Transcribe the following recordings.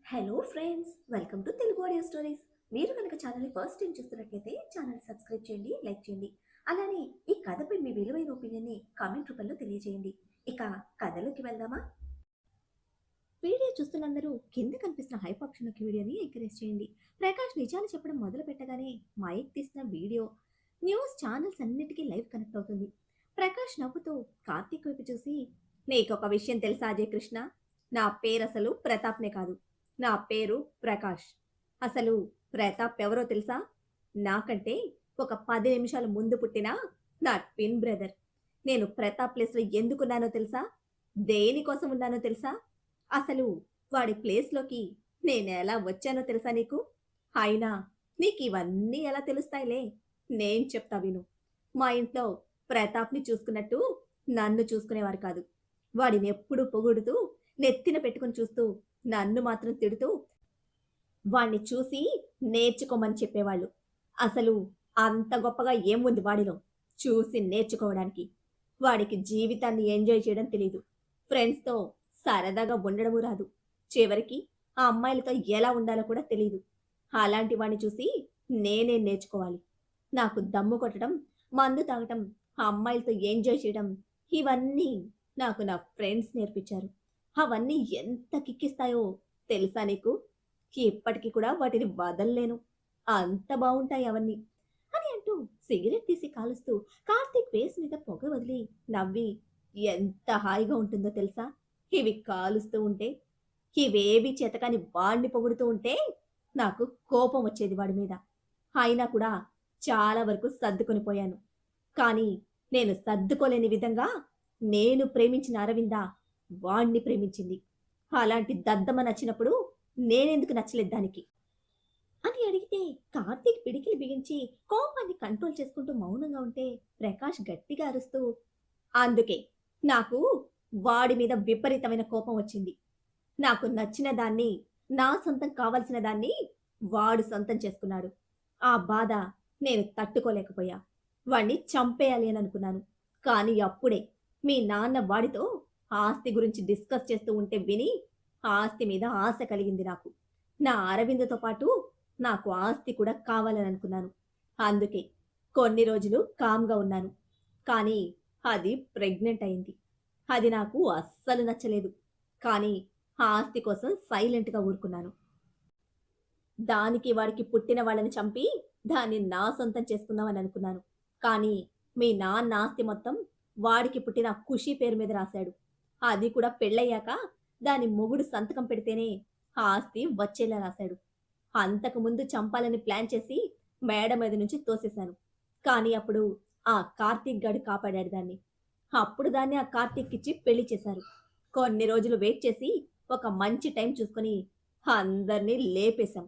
Hello friends, welcome to Telugu audio stories. మీరు కనుక ఛానల్ని ఫస్ట్ టైం చూస్తున్నట్లయితే ఛానల్ సబ్స్క్రైబ్ చేయండి, లైక్ చేయండి. అలానే ఈ కథపై మీ విలువైన ఒపీనియన్ని కామెంట్ రూపంలో తెలియజేయండి. ఇక కథలోకి వెళ్దామా? వీడియో చూస్తున్నందరూ కింద కనిపిస్తున్న హైప్ ఆప్షన్లోకి వీడియోని ఎంకరేజ్ చేయండి. ప్రకాష్ నిజాలు చెప్పడం మొదలు పెట్టగానే మైక్ తీసిన వీడియో న్యూస్ ఛానల్స్ అన్నిటికీ లైవ్ కనెక్ట్ అవుతుంది. ప్రకాష్ నవ్వుతూ కార్తీక్ వైపు చూసి, నీకొక విషయం తెలుసా అజయ్ కృష్ణ? నా పేరు అసలు ప్రతాప్నే కాదు, నా పేరు ప్రకాష్. అసలు ప్రతాప్ ఎవరో తెలుసా? నాకంటే ఒక 10 నిమిషాల ముందు పుట్టిన నా ట్విన్ బ్రదర్. నేను ప్రతాప్ ప్లేస్లో ఎందుకున్నానో తెలుసా? దేనికోసం ఉన్నానో తెలుసా? అసలు వాడి ప్లేస్లోకి నేను ఎలా వచ్చానో తెలుసా నీకు? అయినా నీకు ఇవన్నీ ఎలా తెలుస్తాయిలే, నేను చెప్తా విను. మా ఇంట్లో ప్రతాప్ని చూసుకున్నట్టు నన్ను చూసుకునేవారు కాదు. వాడిని ఎప్పుడూ పొగుడుతూ నెత్తిన పెట్టుకుని చూస్తూ నన్ను మాత్రం తిడుతూ వాణ్ణి చూసి నేర్చుకోమని చెప్పేవాళ్ళు. అసలు అంత గొప్పగా ఏముంది వాడిలో చూసి నేర్చుకోవడానికి? వాడికి జీవితాన్ని ఎంజాయ్ చేయడం తెలీదు. ఫ్రెండ్స్‌తో సరదాగా ఉండడము రాదు. చివరికి ఆ అమ్మాయిలతో ఎలా ఉండాలో కూడా తెలీదు. అలాంటి వాడిని చూసి నేనేం నేర్చుకోవాలి? నాకు దమ్ము కొట్టడం, మందు తాగటం, ఆ అమ్మాయిలతో ఎంజాయ్ చేయడం ఇవన్నీ నాకు నా ఫ్రెండ్స్ నేర్పించారు. అవన్నీ ఎంత కిక్కిస్తాయో తెలుసా నీకు? ఇప్పటికి కూడా వాటిని వదల్లేను. అంత బావుంటాయి అవన్నీ అని అంటూ సిగరెట్ తీసి కాలుస్తూ కార్తీక్ ఫేస్ మీద పొగ వదిలి నవ్వి, ఎంత హాయిగా ఉంటుందో తెలుసా ఇవి కాలుస్తూ ఉంటే? ఇవేవి చేతకాని వాడిని పొగుడుతూ ఉంటే నాకు కోపం వచ్చేది వాడి మీద. అయినా కూడా చాలా వరకు సర్దుకొని పోయాను. కానీ నేను సర్దుకోలేని విధంగా నేను ప్రేమించిన అరవింద వాణ్ణి ప్రేమించింది. అలాంటి దద్దమ్మ నచ్చినప్పుడు నేనెందుకు నచ్చలేదు దానికి అని అడిగితే, కార్తీక్ పిడికిలి బిగించి కోపాన్ని కంట్రోల్ చేసుకుంటూ మౌనంగా ఉంటే ప్రకాష్ గట్టిగా అరుస్తూ, అందుకే నాకు వాడి మీద విపరీతమైన కోపం వచ్చింది. నాకు నచ్చిన దాన్ని, నా సొంతం కావలసిన దాన్ని వాడు సొంతం చేసుకున్నాడు. ఆ బాధ నేను తట్టుకోలేకపోయా. వాణ్ణి చంపేయాలి అని అనుకున్నాను. కానీ అప్పుడే మీ నాన్న వాడితో ఆస్తి గురించి డిస్కస్ చేస్తూ ఉంటే విని ఆస్తి మీద ఆశ కలిగింది నాకు. నా అరవిందతో పాటు నాకు ఆస్తి కూడా కావాలని అనుకున్నాను. అందుకే కొన్ని రోజులు కామ్‌గా ఉన్నాను. కానీ అది ప్రెగ్నెంట్ అయింది. అది నాకు అస్సలు నచ్చలేదు. కానీ ఆ ఆస్తి కోసం సైలెంట్‌గా ఊరుకున్నాను. దానికి వాడికి పుట్టిన వాళ్ళని చంపి దాన్ని నా సొంతం చేసుకుందామని అనుకున్నాను. కానీ మీ నాన్న ఆస్తి మొత్తం వాడికి పుట్టిన ఖుషి పేరు మీద రాశాడు. అది కూడా పెళ్ళయ్యాక దాని మొగుడు సంతకం పెడితేనే ఆ ఆస్తి వచ్చేలా రాశాడు. అంతకుముందు చంపాలని ప్లాన్ చేసి మేడ మీద నుంచి తోసేశాను. కానీ అప్పుడు ఆ కార్తీక్ గాడు కాపాడాడు దాన్ని. అప్పుడు దాన్ని ఆ కార్తీక్‌కిచ్చి పెళ్లి చేశారు. కొన్ని రోజులు వెయిట్ చేసి ఒక మంచి టైం చూసుకొని అందరినీ లేపేశాం.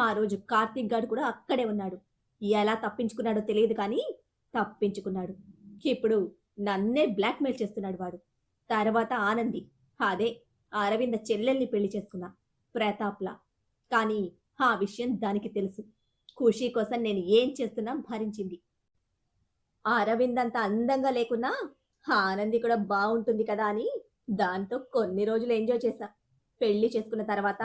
ఆ రోజు కార్తీక్ గాడు కూడా అక్కడే ఉన్నాడు. ఎలా తప్పించుకున్నాడో తెలియదు కానీ తప్పించుకున్నాడు. ఇప్పుడు నన్నే బ్లాక్‌మెయిల్ చేస్తున్నాడు వాడు. తర్వాత ఆనంది, అదే అరవింద చెల్లెల్ని పెళ్లి చేసుకున్నా ప్రతాప్‌లా. కానీ ఆ విషయం దానికి తెలుసు. ఖుషి కోసం నేను ఏం చేస్తున్నా భరించింది. ఆ అరవింద్ అంత అందంగా లేకున్నా ఆనంది కూడా బావుంటుంది కదా అని దాంతో కొన్ని రోజులు ఎంజాయ్ చేశా. పెళ్లి చేసుకున్న తర్వాత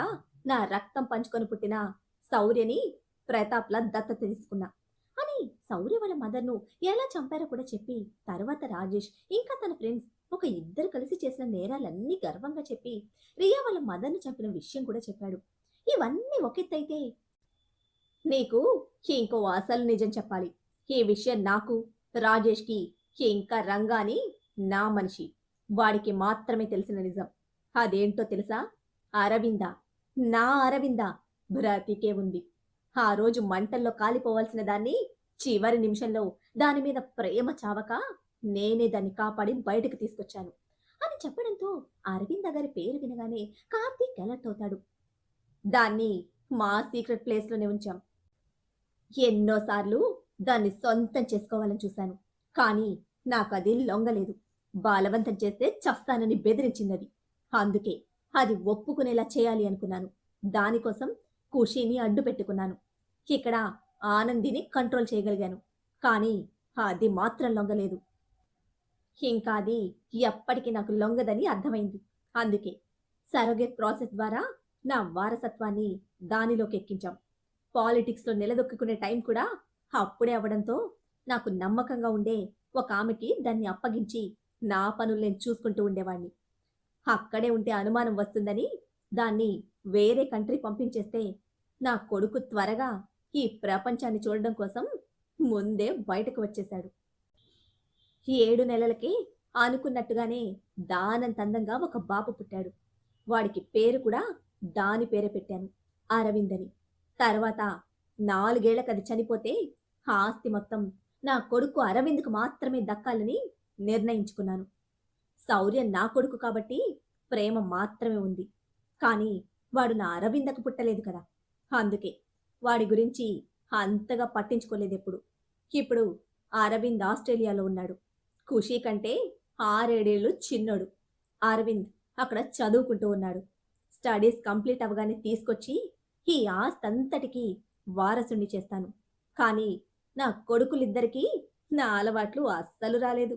నా రక్తం పంచుకొని పుట్టిన శౌర్యని ప్రతాప్‌లా దత్తత తీసుకున్నా అని శౌర్య వాళ్ళ మదర్‌ను ఎలా చంపారో కూడా చెప్పి, తర్వాత రాజేష్ ఇంకా తన ఫ్రెండ్స్ ఒక ఇద్దరు కలిసి చేసిన నేరాలన్నీ గర్వంగా చెప్పి రియా వాళ్ళ మదర్‌ను చంపిన విషయం కూడా చెప్పాడు. ఇవన్నీ ఒకెత్తైతే, నీకు ఇంకో అసలు నిజం చెప్పాలి. ఈ విషయం నాకు, రాజేష్‌కి, ఇంకా రంగా అని నా మనిషి వాడికి మాత్రమే తెలిసిన నిజం. అదేంటో తెలుసా? అరవింద, నా అరవింద బ్రతికే ఉంది. ఆ రోజు మంటల్లో కాలిపోవాల్సిన దాన్ని చివరి నిమిషంలో దాని మీద ప్రేమ చావక నేనే దాన్ని కాపాడి బయటకు తీసుకొచ్చాను అని చెప్పడంతో అరవింద గారి పేరు వినగానే కార్తీక్ అలర్ట్ అవుతాడు. దాన్ని మా సీక్రెట్ ప్లేస్‌లోనే ఉంచాం. ఎన్నోసార్లు దాన్ని సొంతం చేసుకోవాలని చూశాను. కానీ నాకది లొంగలేదు. బలవంతం చేస్తే చస్తానని బెదిరించిందది. అందుకే అది ఒప్పుకునేలా చేయాలి అనుకున్నాను. దానికోసం ఖుషీని అడ్డు పెట్టుకున్నాను. ఇక్కడ ఆనందిని కంట్రోల్ చేయగలిగాను. కానీ అది మాత్రం లొంగలేదు. ఇంకా అది ఎప్పటికీ నాకు లొంగదని అర్థమైంది. అందుకే సరోగేట్ ప్రాసెస్ ద్వారా నా వారసత్వాన్ని దానిలోకి ఎక్కించాం. పాలిటిక్స్‌లో నిలదొక్కుకునే టైం కూడా అప్పుడే అవ్వడంతో నాకు నమ్మకంగా ఉండే ఒక ఆమెకి దాన్ని అప్పగించి నా పనులు నేను చూసుకుంటూ ఉండేవాణ్ణి. అక్కడే ఉంటే అనుమానం వస్తుందని దాన్ని వేరే కంట్రీ పంపించేస్తే నా కొడుకు త్వరగా ఈ ప్రపంచాన్ని చూడడం కోసం ముందే బయటకు వచ్చేశాడు. 7 నెలలకి అనుకున్నట్టుగానే దానంత అందంగా ఒక బాబు పుట్టాడు. వాడికి పేరు కూడా దాని పేరే పెట్టాను, అరవింద్ అని. తర్వాత 4 ఏళ్లకది చనిపోతే ఆ ఆస్తి మొత్తం నా కొడుకు అరవింద్‌కు మాత్రమే దక్కాలని నిర్ణయించుకున్నాను. శౌర్య నా కొడుకు కాబట్టి ప్రేమ మాత్రమే ఉంది. కానీ వాడు నా అరవిందకు పుట్టలేదు కదా! అందుకే వాడి గురించి అంతగా పట్టించుకోలేదెప్పుడు. ఇప్పుడు అరవింద్ ఆస్ట్రేలియాలో ఉన్నాడు. ఖుషీ కంటే 6, 7 ఏళ్ళు చిన్నోడు. అరవింద్ అక్కడ చదువుకుంటూ ఉన్నాడు. స్టడీస్ కంప్లీట్ అవ్వగానే తీసుకొచ్చి ఈ ఆస్తంతటికి వారసుడిని చేస్తాను. కానీ నా కొడుకులిద్దరికీ నా అలవాట్లు అస్సలు రాలేదు.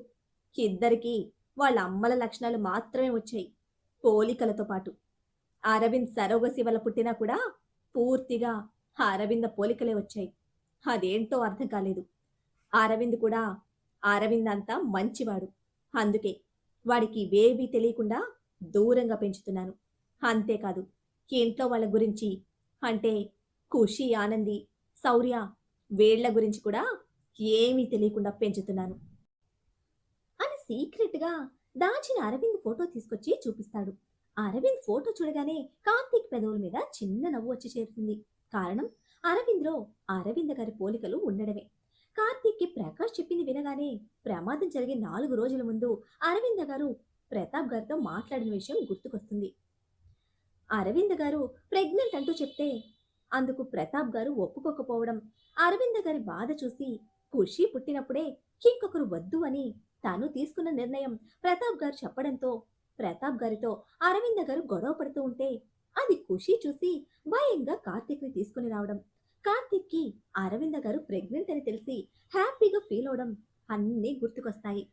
ఇద్దరికీ వాళ్ళ అమ్మల లక్షణాలు మాత్రమే వచ్చాయి, పోలికలతో పాటు. అరవింద్ సరోగసి వల్ల పుట్టినా కూడా పూర్తిగా అరవింద పోలికలే వచ్చాయి. అదేంటో అర్థం కాలేదు. అరవింద్ కూడా అరవింద్ అంతా మంచివాడు. అందుకే వాడికి ఇవేవీ తెలియకుండా దూరంగా పెంచుతున్నాను. అంతేకాదు, ఇంట్లో వాళ్ళ గురించి అంటే ఖుషి, ఆనంది, శౌర్య వీళ్ళ గురించి కూడా ఏమీ తెలియకుండా పెంచుతున్నాను అని సీక్రెట్‌గా దాచిన అరవింద్ ఫోటో తీసుకొచ్చి చూపిస్తాడు. అరవింద్ ఫోటో చూడగానే కార్తీక్ పెదవుల మీద చిన్న నవ్వు వచ్చి చేరుతుంది. కారణం అరవింద్‌లో అరవింద గారి పోలికలు ఉండడమే. కార్తీక్‌కి ప్రకాష్ చెప్పింది వినగానే ప్రమాదం జరిగే 4 రోజుల ముందు అరవింద గారు ప్రతాప్ గారితో మాట్లాడిన విషయం గుర్తుకొస్తుంది. అరవింద గారు ప్రెగ్నెంట్ అంటూ చెప్తే అందుకు ప్రతాప్ గారు ఒప్పుకోకపోవడం, అరవింద గారి బాధ చూసి ఖుషి పుట్టినప్పుడే ఇంకొకరు వద్దు అని తాను తీసుకున్న నిర్ణయం ప్రతాప్ గారు చెప్పడంతో ప్రతాప్ గారితో అరవింద గారు గొడవ పడుతూ ఉంటే అది ఖుషి చూసి భయంగా కార్తీక్ని తీసుకుని రావడం, కార్తీక్కి అరవింద గారు ప్రెగ్నెంట్ అని తెలిసి హ్యాపీగా ఫీల్ అవడం అన్నీ గుర్తుకొస్తాయి.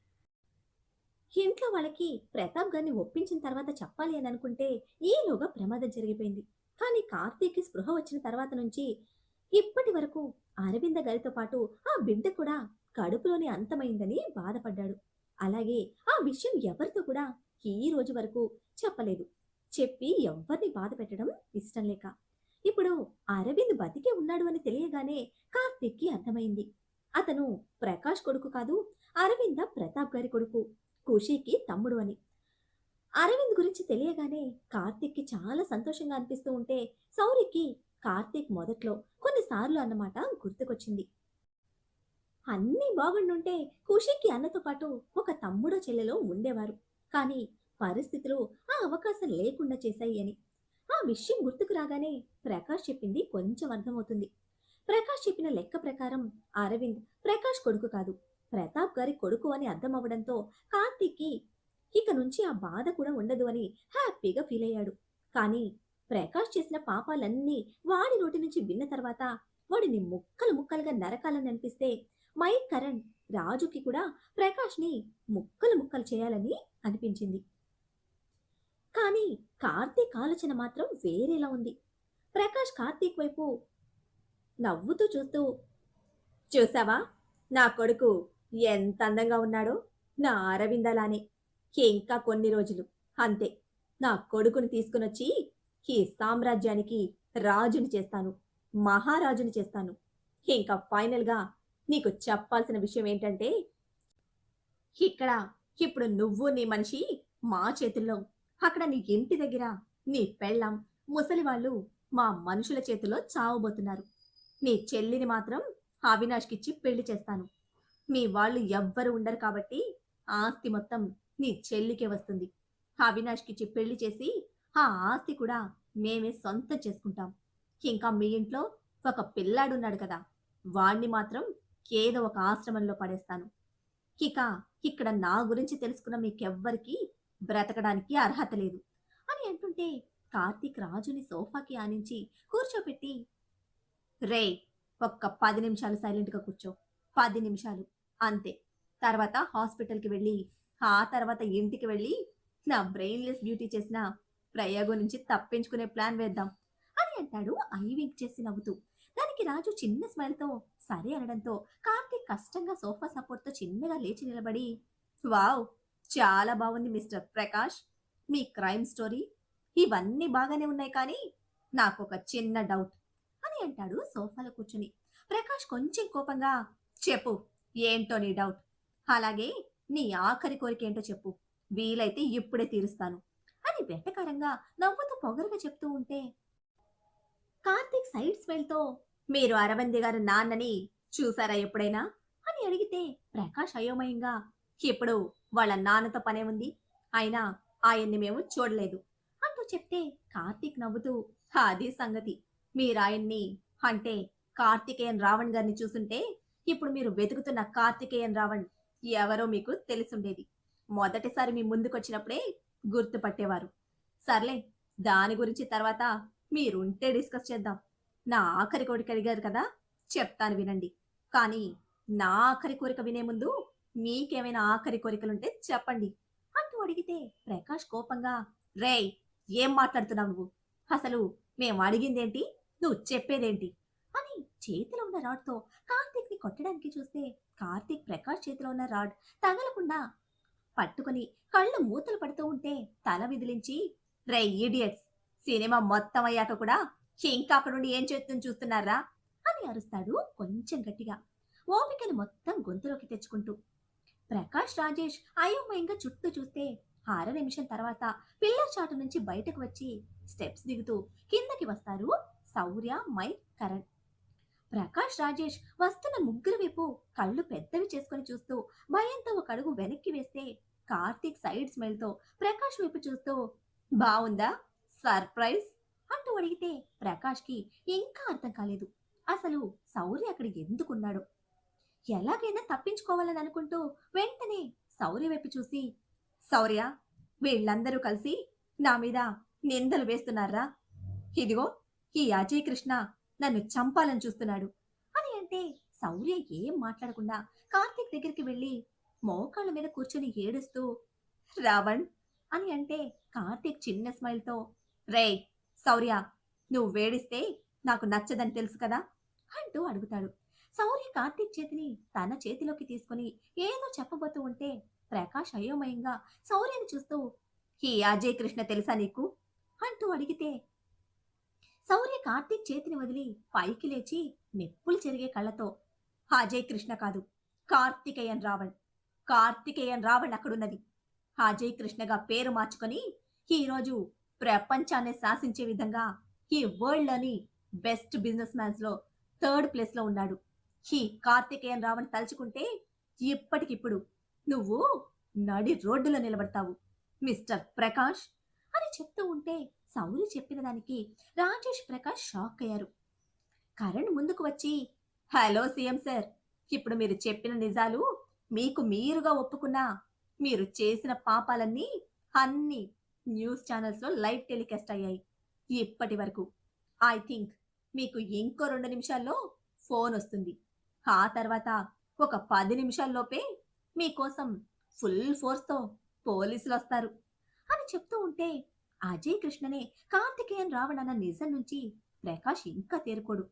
ఇంట్లో వాళ్ళకి ప్రతాప్ గారిని ఒప్పించిన తర్వాత చెప్పాలి అని అనుకుంటే ఈలోగా ప్రమాదం జరిగిపోయింది. కానీ కార్తీక్‌కి స్పృహ వచ్చిన తర్వాత నుంచి ఇప్పటి వరకు అరవింద గారితో పాటు ఆ బిడ్డ కూడా కడుపులోనే అంతమైందని బాధపడ్డాడు. అలాగే ఆ విషయం ఎవరితో కూడా ఈ రోజు వరకు చెప్పలేదు. చెప్పి ఎవ్వరిని బాధ పెట్టడం ఇష్టం లేక. ఇప్పుడు అరవింద్ బతికే ఉన్నాడు అని తెలియగానే కార్తీక్‌కి అర్థమైంది. అతను ప్రకాష్ కొడుకు కాదు, అరవింద ప్రతాప్ గారి కొడుకు, ఖుషీకి తమ్ముడు అని. అరవింద్ గురించి తెలియగానే కార్తీక్‌కి చాలా సంతోషంగా అనిపిస్తూ ఉంటే శౌర్యకి కార్తీక్ మొదట్లో కొన్నిసార్లు అన్నమాట గుర్తుకొచ్చింది. అన్నీ బాగుండుంటే ఖుషీకి అన్నతో పాటు ఒక తమ్ముడో చెల్లెలో ఉండేవారు. కానీ పరిస్థితులు ఆ అవకాశం లేకుండా చేశాయి అని. ఆ విషయం గుర్తుకు రాగానే ప్రకాష్ చెప్పింది కొంచెం అర్థమవుతుంది. ప్రకాష్ చెప్పిన లెక్క ప్రకారం అరవింద్ ప్రకాష్ కొడుకు కాదు, ప్రతాప్ గారి కొడుకు అని అర్థం అవ్వడంతో కార్తీక్‌కి ఇక నుంచి ఆ బాధ కూడా ఉండదు అని హ్యాపీగా ఫీల్ అయ్యాడు. కానీ ప్రకాష్ చేసిన పాపాలన్నీ వాడి నోటి నుంచి విన్న తర్వాత వాడిని ముక్కలు ముక్కలుగా నరకాలని అనిపిస్తే మైక్ కరణ్ రాజుకి కూడా ప్రకాష్ని ముక్కలు ముక్కలు చేయాలని అనిపించింది. కానీ కార్తీక్ ఆలోచన మాత్రం వేరేలా ఉంది. ప్రకాష్ కార్తీక్ వైపు నవ్వుతూ చూస్తూ, చూసావా నా కొడుకు ఎంత అందంగా ఉన్నాడో, నా అరవిందలానే. ఇంకా కొన్ని రోజులు అంతే, నా కొడుకుని తీసుకునొచ్చి ఈ సామ్రాజ్యానికి రాజుని చేస్తాను, మహారాజుని చేస్తాను. ఇంకా ఫైనల్‌గా నీకు చెప్పాల్సిన విషయం ఏంటంటే, ఇక్కడ ఇప్పుడు నువ్వు నీ మనిషి మా చేతుల్లో, అక్కడ నీ ఇంటి దగ్గర నీ పెళ్ళాం, ముసలివాళ్ళు మా మనుషుల చేతిలో చావబోతున్నారు. నీ చెల్లిని మాత్రం అవినాష్‌కిచ్చి పెళ్లి చేస్తాను. మీ వాళ్ళు ఎవ్వరు ఉండరు కాబట్టి ఆస్తి మొత్తం నీ చెల్లికే వస్తుంది. అవినాష్‌కిచ్చి పెళ్లి చేసి ఆ ఆస్తి కూడా మేమే సొంతం చేసుకుంటాం. ఇంకా మీ ఇంట్లో ఒక పిల్లాడున్నాడు కదా, వాణ్ణి మాత్రం ఏదో ఒక ఆశ్రమంలో పడేస్తాను. ఇక ఇక్కడ నా గురించి తెలుసుకున్న మీకెవ్వరికీ బ్రతకడానికి అర్హత లేదు అని అంటుంటే కార్తీక్ రాజుని సోఫాకి ఆనించి కూర్చోపెట్టి, రేయ్ ఒక్క 10 నిమిషాలు సైలెంట్‌గా కూర్చో. 10 నిమిషాలు అంతే. తర్వాత హాస్పిటల్‌కి వెళ్ళి, ఆ తర్వాత ఇంటికి వెళ్ళి నా బ్రెయిన్‌లెస్ బ్యూటీ చేసిన ప్రయోగం నుంచి తప్పించుకునే ప్లాన్ వేద్దాం అని అంటాడు ఐ వింక్ చేసి నవ్వుతూ. దానికి రాజు చిన్న స్మైల్తో సరే అనడంతో కార్తీక్ కష్టంగా సోఫా సపోర్ట్తో చిన్నగా లేచి నిలబడి, వావ్, చాలా బాగుంది మిస్టర్ ప్రకాష్, మీ క్రైమ్ స్టోరీ ఇవన్నీ బాగానే ఉన్నాయి, కానీ నాకొక చిన్న డౌట్ అని అంటాడు సోఫాలో కూర్చుని. ప్రకాష్ కొంచెం కోపంగా, చెప్పు, ఏంటో నీ డౌట్, అలాగే నీ ఆఖరి కోరిక ఏంటో చెప్పు, వీలైతే ఇప్పుడే తీరుస్తాను అని వెటకారంగా నవ్వుతూ పొగరుగా చెప్తూ ఉంటే కార్తీక్ సైడ్ స్మైల్తో, మీరు అరవింద్ గారి నాన్నని చూసారా ఎప్పుడైనా అని అడిగితే ప్రకాష్ అయోమయంగా, ఇప్పుడు వాళ్ళ నాన్నతో పనే ఉంది, అయినా ఆయన్ని మేము చూడలేదు అంటూ చెప్తే కార్తీక్ నవ్వుతూ, అది సంగతి, మీరాయన్ని అంటే కార్తికేయన్ రావణ్ గారిని చూసుంటే ఇప్పుడు మీరు వెతుకుతున్న కార్తికేయన్ రావణ్ ఎవరో మీకు తెలిసుండేది, మొదటిసారి మీ ముందుకొచ్చినప్పుడే గుర్తుపట్టేవారు. సర్లే, దాని గురించి తర్వాత మీరుంటే డిస్కస్ చేద్దాం. నా ఆఖరి కోరిక అడిగారు కదా, చెప్తాను వినండి. కానీ నా ఆఖరి కోరిక వినే ముందు మీకేమైనా ఆఖరి కోరికలుంటే చెప్పండి అంటూ అడిగితే ప్రకాష్ కోపంగా, రేయ్, ఏం మాట్లాడుతున్నావు నువ్వు, అసలు మేము అడిగిందేంటి, నువ్వు చెప్పేదేంటి అని చేతిలో ఉన్న రాడ్తో కార్తీక్ ని కొట్టడానికి చూస్తే కార్తీక్ ప్రకాష్ చేతిలో ఉన్న రాడ్ తగలకుండా పట్టుకుని కళ్ళు మూతలు పడుతూ ఉంటే తల విదిలించి, రే ఈడియట్స్, సినిమా మొత్తం అయ్యాక కూడా ఇంకా అక్కడ నుండి ఏం చేస్తుంది చూస్తున్నారా అని అరుస్తాడు కొంచెం గట్టిగా, ఓపికను మొత్తం గొంతులోకి తెచ్చుకుంటూ. ప్రకాష్ రాజేష్ అయోమయంగా చుట్టూ చూస్తే అర నిమిషం తర్వాత పిల్లర్ చాటు నుంచి బయటకు వచ్చి స్టెప్స్ దిగుతూ కిందకి వస్తారు శౌర్య, మైక్, కరణ్. ప్రకాష్ రాజేష్ వస్తున్న ముగ్గురు వైపు కళ్ళు పెద్దవి చేసుకుని చూస్తూ భయంతో ఒక అడుగు వెనక్కి వేస్తే కార్తీక్ సైడ్ స్మైల్తో ప్రకాష్ వైపు చూస్తూ, బావుందా సర్ప్రైజ్ అంటూ అడిగితే ప్రకాష్కి ఇంకా అర్థం కాలేదు, అసలు శౌర్య అక్కడ ఎందుకున్నాడు. ఎలాగైనా తప్పించుకోవాలని అనుకుంటూ వెంటనే శౌర్య వైపు చూసి, శౌర్య, వీళ్ళందరూ కలిసి నా మీద నిందలు వేస్తున్నారా, ఇదిగో ఈ అజయ్ కృష్ణ నన్ను చంపాలని చూస్తున్నాడు అని అంటే శౌర్య ఏం మాట్లాడకుండా కార్తీక్ దగ్గరికి వెళ్ళి మోకాళ్ళ మీద కూర్చొని ఏడుస్తూ, రావణ్ అని అంటే కార్తీక్ చిన్న స్మైల్తో, రేయ్ శౌర్య, నువ్వు వేడిస్తే నాకు నచ్చదని తెలుసు కదా అంటూ అడుగుతాడు. శౌర్య కార్తీక్ చేతిని తన చేతిలోకి తీసుకుని ఏదో చెప్పబోతూ ఉంటే ప్రకాష్ అయోమయంగా శౌర్యని చూస్తూ, ఈ అజయ్ కృష్ణ తెలుసా నీకు అంటూ అడిగితే శౌర్య కార్తీక్ చేతిని వదిలి పైకి లేచి నిప్పులు చెరిగే కళ్ళతో, అజయ్ కృష్ణ కాదు, కార్తికేయన్ రావణ్, కార్తికేయన్ రావణ్ అక్కడున్నది. అజయ్ కృష్ణగా పేరు మార్చుకొని ఈరోజు ప్రపంచాన్ని శాసించే విధంగా ఈ వరల్డ్లోని బెస్ట్ బిజినెస్ మ్యాన్స్ లో థర్డ్ ప్లేస్ లో ఉన్నాడు. ఈ కార్తికేయన్ రావణ్ తలుచుకుంటే ఇప్పటికిప్పుడు నువ్వు నడి రోడ్డులో నిలబడతావు మిస్టర్ ప్రకాష్ అని చెప్తూ ఉంటే శౌర్య చెప్పిన దానికి రాజేష్, ప్రకాష్ షాక్ అయ్యారు. కరణ్ ముందుకు వచ్చి, హలో సీఎం సార్, ఇప్పుడు మీరు చెప్పిన నిజాలు మీకు మీరుగా ఒప్పుకున్నా మీరు చేసిన పాపాలన్నీ అన్ని న్యూస్ ఛానల్స్లో లైవ్ టెలికాస్ట్ అయ్యాయి ఇప్పటి వరకు. ఐ థింక్ మీకు ఇంకో 2 నిమిషాల్లో ఫోన్ వస్తుంది. ఆ తర్వాత ఒక 10 నిమిషాల్లోపే మీకోసం ఫుల్ ఫోర్స్తో పోలీసులు వస్తారు అని చెప్తూ ఉంటే అజయ్ కృష్ణనే కార్తికేయన్ రావణ్ అన్న నిజం నుంచి ప్రకాష్ ఇంకా తేరుకోడు.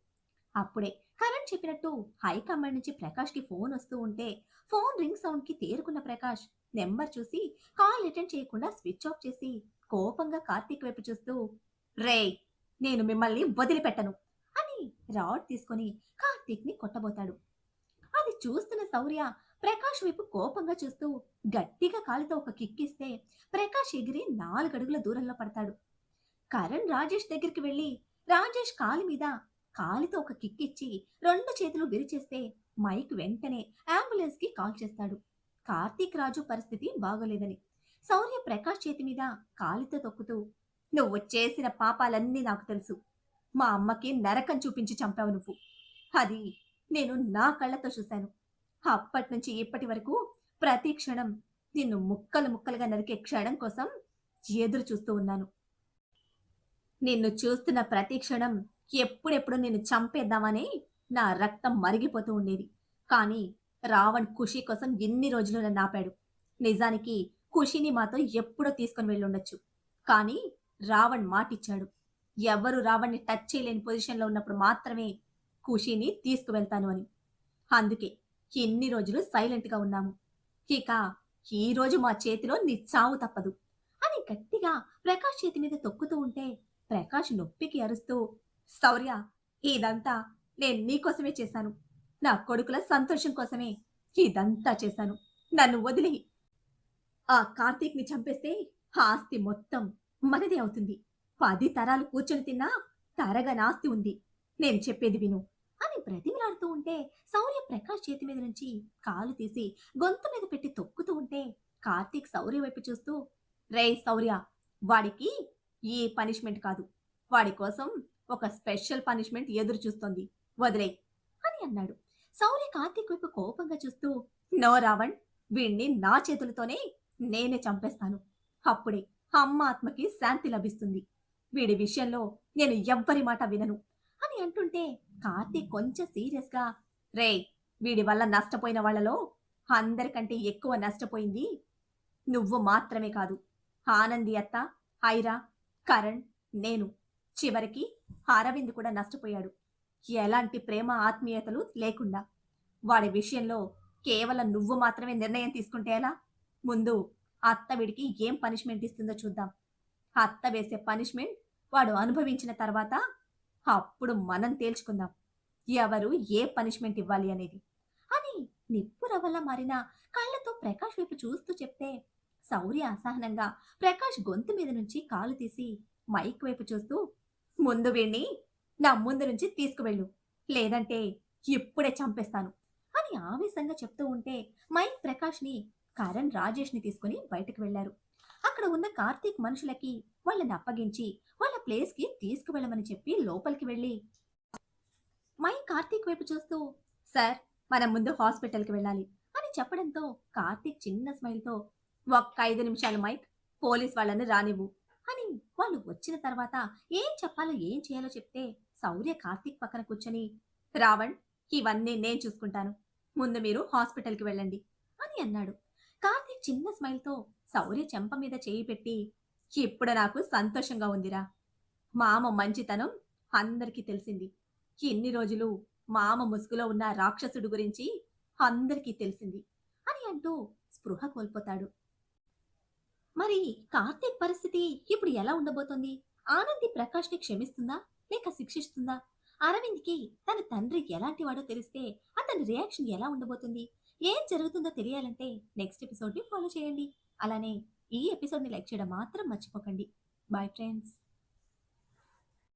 అప్పుడే కరణ్ చెప్పినట్టు హైకమాండ్ నుంచి ప్రకాష్కి ఫోన్ వస్తూ ఉంటే ఫోన్ రింగ్ సౌండ్కి తేరుకున్న ప్రకాష్ నెంబర్ చూసి కాల్ అటెండ్ చేయకుండా స్విచ్ ఆఫ్ చేసి కోపంగా కార్తీక్ వైపు చూస్తూ, రే, నేను మిమ్మల్ని వదిలిపెట్టను అని రాడ్ తీసుకుని కార్తీక్ ని కొట్టబోతాడు. అది చూస్తున్న శౌర్య ప్రకాష్ వైపు కోపంగా చూస్తూ గట్టిగా కాలితో ఒక కిక్కిస్తే ప్రకాష్ ఎగిరి 4 అడుగుల దూరంలో పడతాడు. కరణ్ రాజేష్ దగ్గరికి వెళ్లి రాజేష్ కాలి మీద కాలితో ఒక కిక్కిచ్చి 2 చేతులు విరిచేస్తే మైక్ వెంటనే అంబులెన్స్ కి కాల్ చేస్తాడు. కార్తీక్ రాజు పరిస్థితి బాగోలేదని. శౌర్య ప్రకాష్ చేతి మీద కాలితో తొక్కుతూ, నువ్వు చేసిన పాపాలన్నీ నాకు తెలుసు, మా అమ్మకి నరకం చూపించి చంపావు నువ్వు, అది నేను నా కళ్ళతో చూశాను. అప్పట్నుంచి ఇప్పటి వరకు ప్రతి క్షణం నిన్ను ముక్కలు ముక్కలుగా నరికే క్షణం కోసం ఎదురు చూస్తూ ఉన్నాను. నిన్ను చూస్తున్న ప్రతి క్షణం ఎప్పుడెప్పుడు నిన్ను చంపేద్దామని నా రక్తం మరిగిపోతూ ఉండేది. కానీ రావణ్ ఖుషి కోసం ఎన్ని రోజులు నన్ను ఆపాడు. నిజానికి ఖుషిని మాతో ఎప్పుడో తీసుకుని వెళ్ళుండొచ్చు, కానీ రావణ్ మాటిచ్చాడు. ఎవ్వరు రావణ్‌ని టచ్ చేయలేని పొజిషన్‌లో ఉన్నప్పుడు మాత్రమే ఖుషీని తీసుకువెళ్తాను అని. అందుకే ఇన్ని రోజులు సైలెంట్‌గా ఉన్నాము. ఇక ఈ రోజు మా చేతిలో నీ చావు తప్పదు అని గట్టిగా ప్రకాష్ చేతి మీద తొక్కుతూ ఉంటే ప్రకాష్ నొప్పికి అరుస్తూ, శౌర్య, ఇదంతా నేను నీకోసమే చేశాను. నా కొడుకుల సంతోషం కోసమే ఇదంతా చేశాను. నన్ను వదిలేయి. ఆ కార్తీక్‌ని చంపేస్తే ఆ ఆస్తి మొత్తం మనదే అవుతుంది. 10 తరాలు కూర్చొని తిన్నా తరగని ఆస్తి ఉంది. నేను చెప్పేది విను అని బ్రతిమిలాడుతూ ఉంటే శౌర్య ప్రకాష్ చేతి మీద నుంచి కాలు తీసి గొంతు మీద పెట్టి తొక్కుతూ ఉంటే కార్తీక్ శౌర్య వైపు చూస్తూ, రేయ్ శౌర్య, వాడికి ఈ పనిష్మెంట్ కాదు. వాడి కోసం ఒక స్పెషల్ పనిష్మెంట్ ఎదురు చూస్తోంది. వదిలేయ్ అని అన్నాడు. శౌర్య కార్తీక్ వైపు కోపంగా చూస్తూ, నో రావణ్, వీణ్ణి నా చేతులతోనే నేనే చంపేస్తాను. అప్పుడే అమ్మ ఆత్మకి శాంతి లభిస్తుంది. వీడి విషయంలో నేను ఎవ్వరి మాట వినను అని అంటుంటే కార్తీక్ కొంచెం సీరియస్‌గా, రేయ్, వీడి వల్ల నష్టపోయిన వాళ్ళలో అందరికంటే ఎక్కువ నష్టపోయింది నువ్వు మాత్రమే కాదు. ఆనంది అత్త, ఐరా, కరణ్, నేను. చివరికి అరవింద్ కూడా నష్టపోయాడు. ఎలాంటి ప్రేమ ఆత్మీయతలు లేకుండా. వాడి విషయంలో కేవలం నువ్వు మాత్రమే నిర్ణయం తీసుకుంటే ఎలా? ముందు అత్త వీడికి ఏం పనిష్మెంట్ ఇస్తుందో చూద్దాం. అత్త వేసే పనిష్మెంట్ వాడు అనుభవించిన తర్వాత అప్పుడు మనం తేల్చుకుందాం. ఎవరు ఏ పనిష్మెంట్ ఇవ్వాలి అనేది అని నిప్పు రవ్వలా మారిన కళ్ళతో ప్రకాష్ వైపు చూస్తూ చెప్తే శౌర్య అసహనంగా ప్రకాష్ గొంతు మీద నుంచి కాలు తీసి మైక్ వైపు చూస్తూ, ముందు వీణ్ణి నా ముందు నుంచి తీసుకువెళ్ళు, లేదంటే ఇప్పుడే చంపేస్తాను అని ఆవేశంగా చెప్తూ ఉంటే మైక్ ప్రకాష్ని, కరణ్ రాజేష్ని తీసుకుని బయటకు వెళ్లారు. అక్కడ ఉన్న కార్తీక్ మనుషులకి వాళ్ళని అప్పగించి వాళ్ళ ప్లేస్‌కి తీసుకువెళ్ళమని చెప్పి లోపలికి వెళ్ళి మైక్ కార్తీక్ వైపు చూస్తూ, సార్, మనం ముందు హాస్పిటల్‌కి వెళ్ళాలి అని చెప్పడంతో కార్తీక్ చిన్న స్మైల్‌తో, ఒక్క 5 నిమిషాలు మైక్, పోలీస్ వాళ్ళని రానివ్వు అని వాళ్ళు వచ్చిన తర్వాత ఏం చెప్పాలో ఏం చేయాలో చెప్తే శౌర్య కార్తీక్ పక్కన కూర్చొని, రావణ్, ఇవన్నీ నేను చూసుకుంటాను. ముందు మీరు హాస్పిటల్‌కి వెళ్ళండి అని అన్నాడు. కార్తీక్ చిన్న స్మైల్‌తో శౌర్య చెంప మీద చేయి పెట్టి, ఇప్పుడు నాకు సంతోషంగా ఉందిరా. మామ మంచితనం అందరికీ తెలిసింది. ఇన్ని రోజులు మామ ముసుగులో ఉన్న రాక్షసుడు గురించి అందరికీ తెలిసింది అని అంటూ స్పృహ కోల్పోతాడు. మరి కార్తీక్ పరిస్థితి ఇప్పుడు ఎలా ఉండబోతోంది? ఆనంది ప్రకాష్‌ని క్షమిస్తుందా? లేక శిక్షిస్తుందా? అరవింద్‌కి తన తండ్రి ఎలాంటి వాడో తెలిస్తే అతని రియాక్షన్ ఎలా ఉండబోతుంది? ఏం జరుగుతుందో తెలియాలంటే నెక్స్ట్ ఎపిసోడ్‌ని ఫాలో చేయండి. అలానే ఈ ఎపిసోడ్‌ని లైక్ చేయడం మాత్రం మర్చిపోకండి. Bye friends.